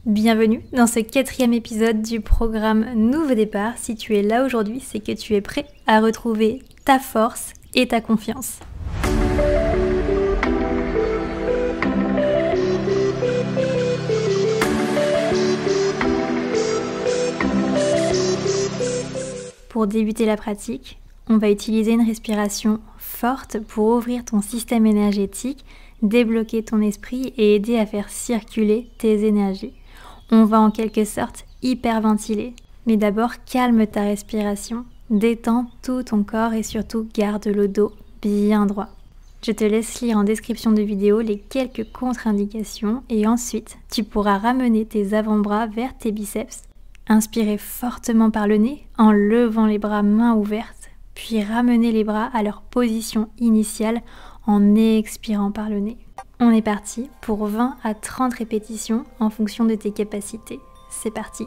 Bienvenue dans ce 4e épisode du programme Nouveau Départ. Si tu es là aujourd'hui, c'est que tu es prêt à retrouver ta force et ta confiance. Pour débuter la pratique, on va utiliser une respiration forte pour ouvrir ton système énergétique, débloquer ton esprit et aider à faire circuler tes énergies. On va en quelque sorte hyperventiler. Mais d'abord, calme ta respiration, détends tout ton corps et surtout garde le dos bien droit. Je te laisse lire en description de vidéo les quelques contre-indications et ensuite, tu pourras ramener tes avant-bras vers tes biceps. Inspirez fortement par le nez en levant les bras mains ouvertes, puis ramenez les bras à leur position initiale en expirant par le nez. On est parti pour 20 à 30 répétitions en fonction de tes capacités. C'est parti!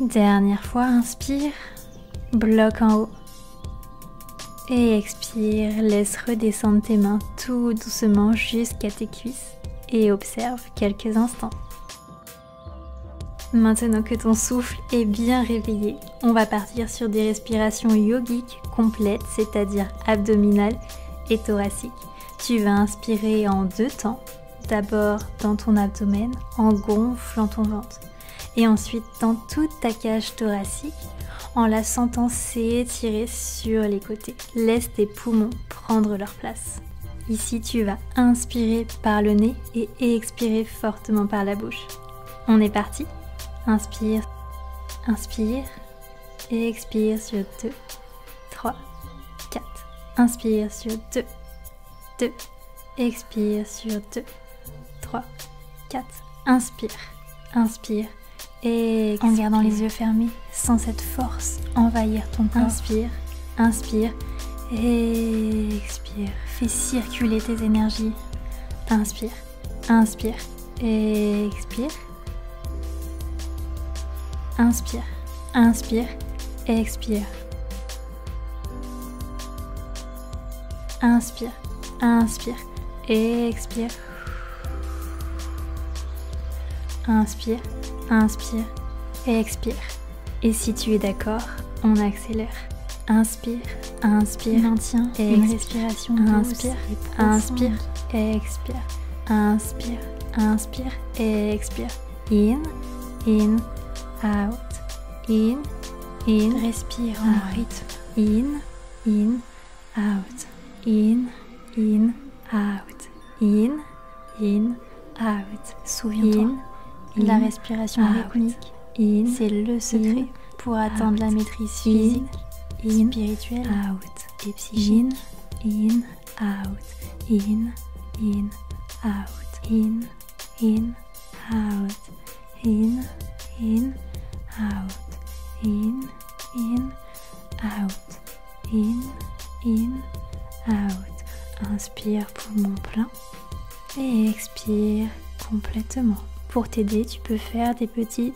Dernière fois, inspire, bloque en haut. Et expire, laisse redescendre tes mains tout doucement jusqu'à tes cuisses et observe quelques instants. Maintenant que ton souffle est bien réveillé, on va partir sur des respirations yogiques complètes, c'est-à-dire abdominales et thoraciques. Tu vas inspirer en 2 temps, d'abord dans ton abdomen en gonflant ton ventre et ensuite dans toute ta cage thoracique en la sentant s'étirer sur les côtés. Laisse tes poumons prendre leur place. Ici, tu vas inspirer par le nez et expirer fortement par la bouche. On est parti. Inspire, inspire et expire sur 2, 3, 4. Inspire sur 2, 2. Expire sur 2, 3, 4. Inspire, inspire. Et en gardant les yeux fermés, sans cette force envahir ton corps. Inspire, inspire et expire. Fais circuler tes énergies. Inspire, inspire et expire. Inspire, inspire et expire. Inspire, inspire et expire. Inspire, inspire et expire. Et si tu es d'accord, on accélère. Inspire, inspire, maintiens et une respiration douce. Inspire, inspire et expire. Inspire, inspire et expire. In, out, in, respire en rythme. In, out, in, out, in, out. Souviens-toi. La respiration rythmique, c'est le secret pour atteindre la maîtrise physique, spirituelle et psychique. In, out, in, out, in, out, in, out, in, out. Inspire poumon plein et expire complètement. Pour t'aider, tu peux faire des petits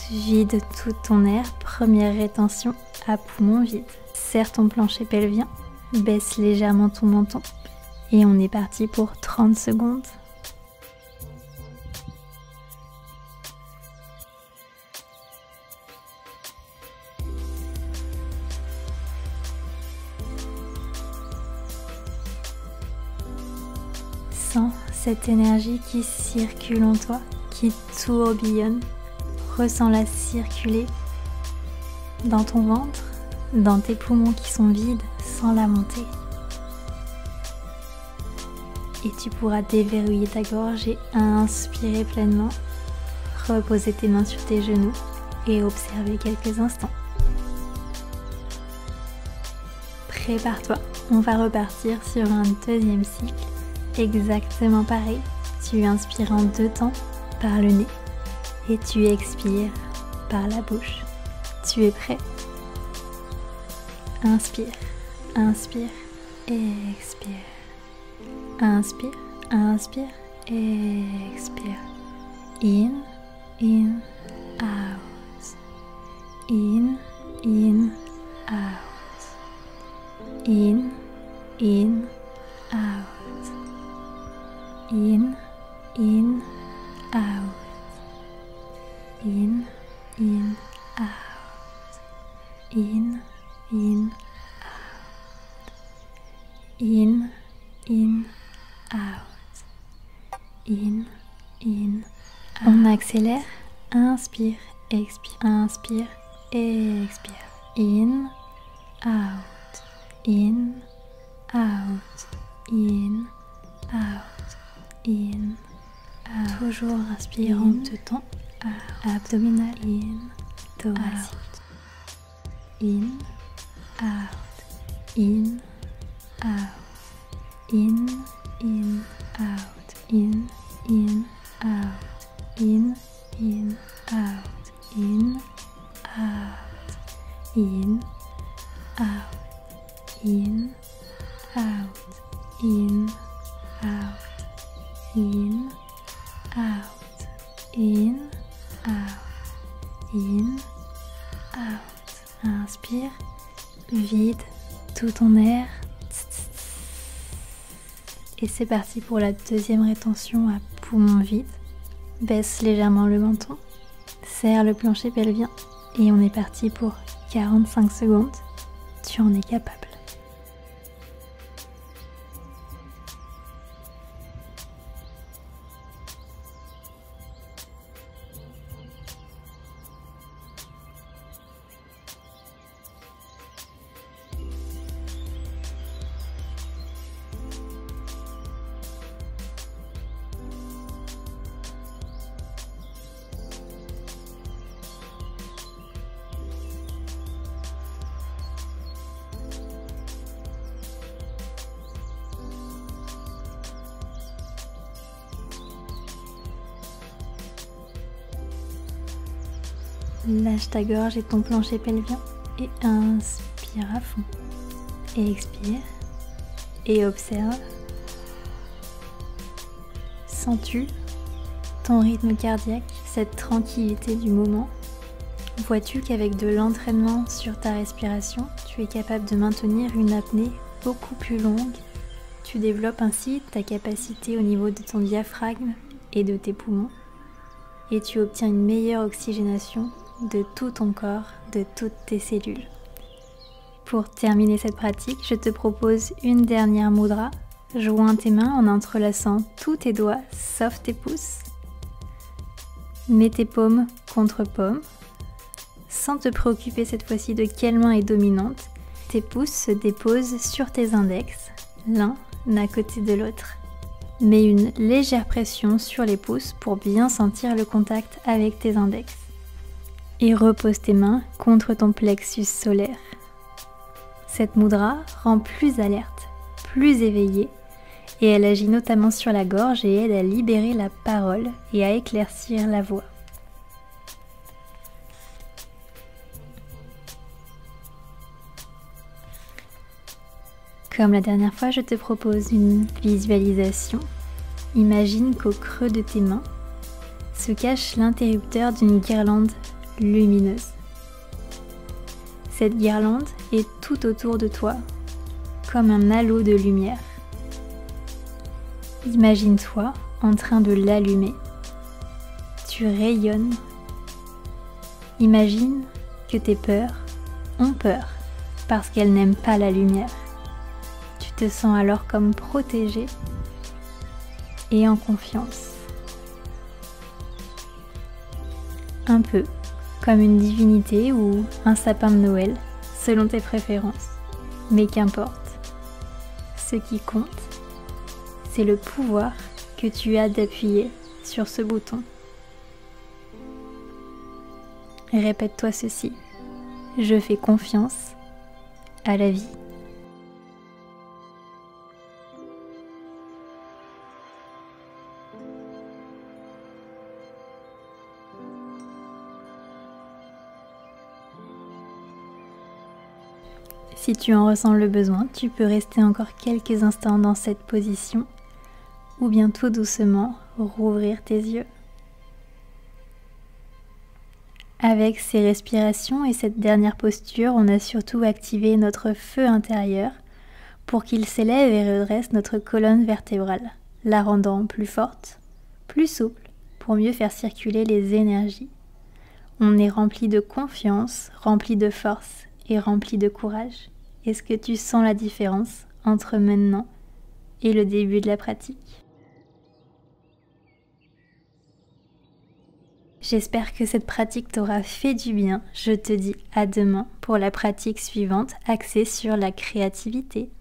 vide tout ton air. Première rétention à poumon vide. Serre ton plancher pelvien, baisse légèrement ton menton et on est parti pour 30 secondes. Sens cette énergie qui circule en toi, qui tourbillonne. Ressens-la circuler dans ton ventre, dans tes poumons qui sont vides, sans la monter. Et tu pourras déverrouiller ta gorge et inspirer pleinement. Reposer tes mains sur tes genoux et observer quelques instants. Prépare-toi, on va repartir sur un 2e cycle. Exactement pareil, tu inspires en 2 temps par le nez et tu expires par la bouche. Tu es prêt? Inspire, inspire et expire. Inspire, inspire, expire. In, out. In, out. In, out. In, out. In, out. In, out. In, out. In, out. On accélère. Inspire, expire. Inspire, expire. In, out. In, out. In, out. In, out. Toujours inspire en deux temps. Abdominal. In, thoracique. In, out. In, out. In, out. In, out. In, out. In, out. In, out. In, out. In, out. In, out. In, out. In, out. Inspire, vide tout ton air. Et c'est parti pour la deuxième rétention à poumon vide. Baisse légèrement le menton, serre le plancher pelvien et on est parti pour 45 secondes. Tu en es capable. Lâche ta gorge et ton plancher pelvien et inspire à fond. Et expire et observe. Sens-tu ton rythme cardiaque, cette tranquillité du moment? Vois-tu qu'avec de l'entraînement sur ta respiration, tu es capable de maintenir une apnée beaucoup plus longue? Tu développes ainsi ta capacité au niveau de ton diaphragme et de tes poumons et tu obtiens une meilleure oxygénation de tout ton corps, de toutes tes cellules. Pour terminer cette pratique, je te propose une dernière mudra. Joins tes mains en entrelaçant tous tes doigts, sauf tes pouces. Mets tes paumes contre paumes, sans te préoccuper cette fois-ci de quelle main est dominante. Tes pouces se déposent sur tes index, l'un à côté de l'autre. Mets une légère pression sur les pouces pour bien sentir le contact avec tes index. Et repose tes mains contre ton plexus solaire. Cette mudra rend plus alerte, plus éveillée, et elle agit notamment sur la gorge et aide à libérer la parole et à éclaircir la voix. Comme la dernière fois, je te propose une visualisation. Imagine qu'au creux de tes mains se cache l'interrupteur d'une guirlande lumineuse. Cette guirlande est tout autour de toi, comme un halo de lumière. Imagine-toi en train de l'allumer. Tu rayonnes. Imagine que tes peurs ont peur parce qu'elles n'aiment pas la lumière. Tu te sens alors comme protégé et en confiance. Un peu comme une divinité ou un sapin de Noël, selon tes préférences. Mais qu'importe, ce qui compte, c'est le pouvoir que tu as d'appuyer sur ce bouton. Répète-toi ceci: je fais confiance à la vie. Si tu en ressens le besoin, tu peux rester encore quelques instants dans cette position ou bien tout doucement rouvrir tes yeux. Avec ces respirations et cette dernière posture, on a surtout activé notre feu intérieur pour qu'il s'élève et redresse notre colonne vertébrale, la rendant plus forte, plus souple, pour mieux faire circuler les énergies. On est rempli de confiance, rempli de force et rempli de courage. Est-ce que tu sens la différence entre maintenant et le début de la pratique ? J'espère que cette pratique t'aura fait du bien. Je te dis à demain pour la pratique suivante axée sur la créativité.